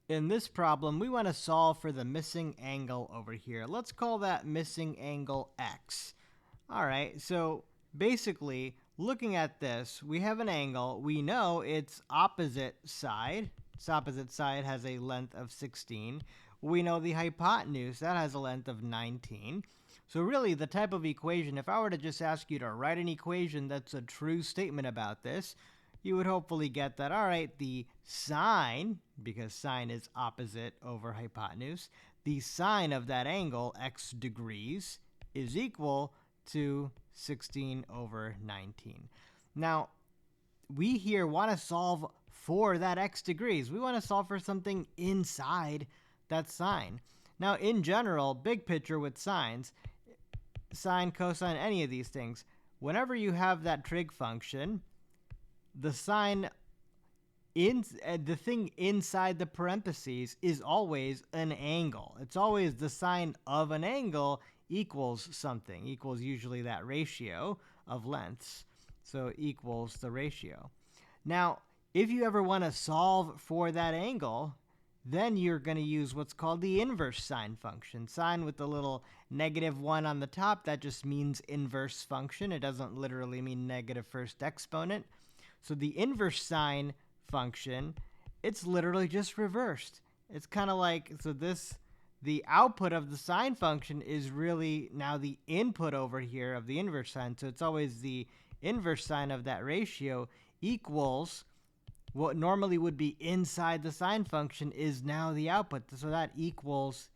In this problem, we want to solve for the missing angle over here. Let's call that missing angle x. All right, so basically, looking at this, we have an angle. We know its opposite side. Its opposite side has a length of 16. We know the hypotenuse, that has a length of 19. So really, the type of equation, if I were to just ask you to write an equation that's a true statement about this, you would hopefully get that, all right, the sine, because sine is opposite over hypotenuse, the sine of that angle, x degrees, is equal to 16 over 19. Now, we here want to solve for that x degrees. We want to solve for something inside that sine. Now, in general, big picture with sines, sine, cosine, any of these things, whenever you have that trig function, the sine the thing inside the parentheses is always an angle. It's always the sine of an angle equals something, equals usually that ratio of lengths. So equals the ratio. Now, if you ever want to solve for that angle, then you're going to use what's called the inverse sine function. Sine with the little -1 on the top, that just means inverse function. It doesn't literally mean negative first exponent. So the inverse sine function, it's literally just reversed. It's kind of like, so the output of the sine function is really now the input over here of the inverse sine. So it's always the inverse sine of that ratio equals what normally would be inside the sine function is now the output. So that equals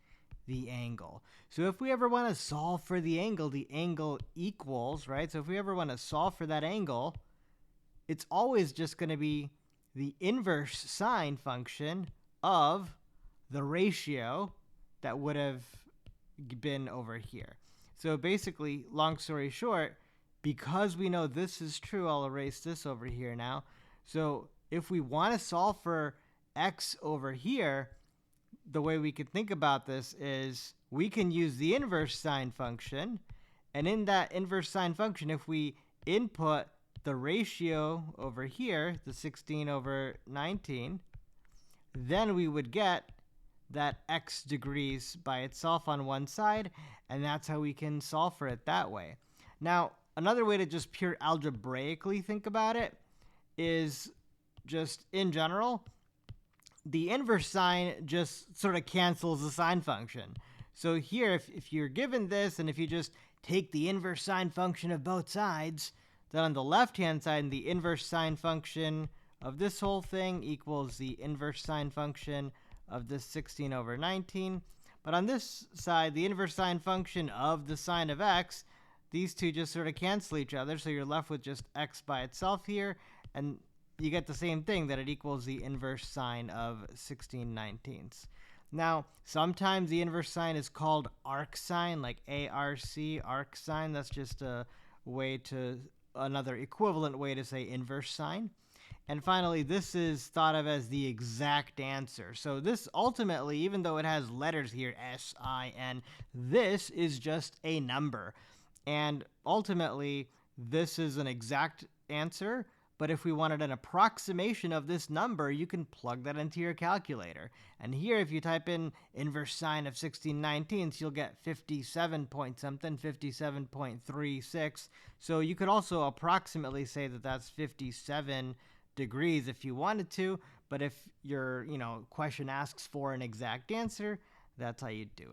the angle. So if we ever want to solve for the angle equals, right? So if we ever want to solve for that angle, it's always just going to be the inverse sine function of the ratio that would have been over here. So basically, long story short, because we know this is true, I'll erase this over here now. So if we want to solve for x over here, the way we could think about this is we can use the inverse sine function. And in that inverse sine function, if we input the ratio over here, the 16 over 19, then we would get that x degrees by itself on one side, and that's how we can solve for it that way. Now, another way to just pure algebraically think about it is just in general, the inverse sine just sort of cancels the sine function. So here, if you're given this, and if you just take the inverse sine function of both sides, then on the left-hand side, the inverse sine function of this whole thing equals the inverse sine function of this 16 over 19. But on this side, the inverse sine function of the sine of x, these two just sort of cancel each other, so you're left with just x by itself here, and you get the same thing, that it equals the inverse sine of 16/19. Now, sometimes the inverse sine is called arc sine, like ARC, arc sine. That's just a way to, another equivalent way to say inverse sine. And finally, this is thought of as the exact answer. So this ultimately, even though it has letters here, S-I-N, this is just a number. And ultimately, this is an exact answer. But if we wanted an approximation of this number, you can plug that into your calculator. And here, if you type in inverse sine of 16/19, you'll get 57 point something, 57.36. So you could also approximately say that that's 57 degrees if you wanted to. But if your question asks for an exact answer, that's how you do it.